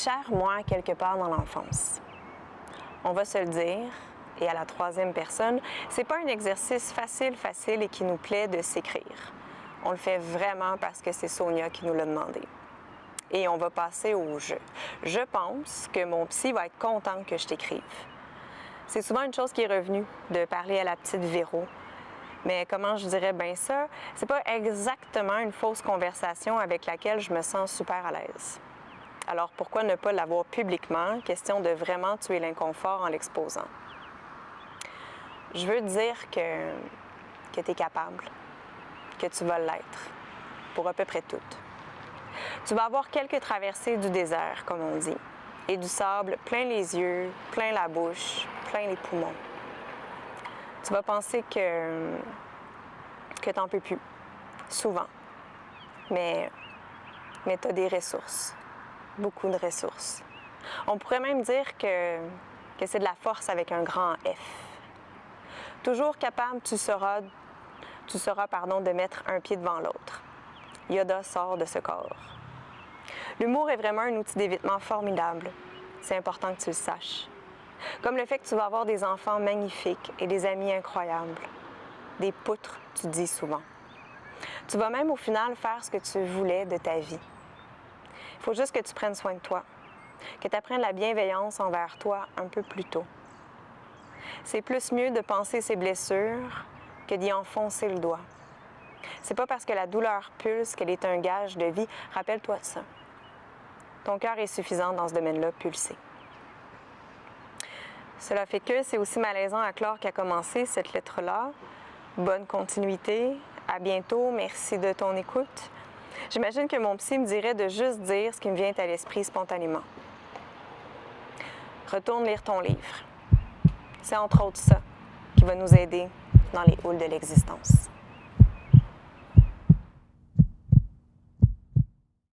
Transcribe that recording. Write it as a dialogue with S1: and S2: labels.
S1: cher, moi, quelque part dans l'enfance. On va se le dire, et à la troisième personne, c'est pas un exercice facile et qui nous plaît de s'écrire. On le fait vraiment parce que c'est Sonia qui nous l'a demandé. Et on va passer au jeu. Je pense que mon psy va être content que je t'écrive. C'est souvent une chose qui est revenue, de parler à la petite Véro. Mais comment je dirais bien ça? C'est pas exactement une fausse conversation avec laquelle je me sens super à l'aise. Alors pourquoi ne pas l'avoir publiquement? Question de vraiment tuer l'inconfort en l'exposant. Je veux dire que tu es capable, que tu vas l'être, pour à peu près tout. Tu vas avoir quelques traversées du désert, comme on dit, et du sable plein les yeux, plein la bouche, plein les poumons. Tu vas penser que t'en peux plus, souvent. Mais tu as des ressources, beaucoup de ressources. On pourrait même dire que c'est de la force avec un grand F. Toujours capable, tu seras de mettre un pied devant l'autre. Yoda sort de ce corps. L'humour est vraiment un outil d'évitement formidable. C'est important que tu le saches. Comme le fait que tu vas avoir des enfants magnifiques et des amis incroyables. Des poutres, tu dis souvent. Tu vas même au final faire ce que tu voulais de ta vie. Il faut juste que tu prennes soin de toi, que tu apprennes la bienveillance envers toi un peu plus tôt. C'est plus mieux de penser ses blessures que d'y enfoncer le doigt. C'est pas parce que la douleur pulse qu'elle est un gage de vie. Rappelle-toi de ça. Ton cœur est suffisant dans ce domaine-là, pulser. Cela fait que c'est aussi malaisant à clore qu'à commencer cette lettre-là. Bonne continuité. À bientôt. Merci de ton écoute. J'imagine que mon psy me dirait de juste dire ce qui me vient à l'esprit spontanément. Retourne lire ton livre. C'est entre autres ça qui va nous aider dans les halls de l'existence.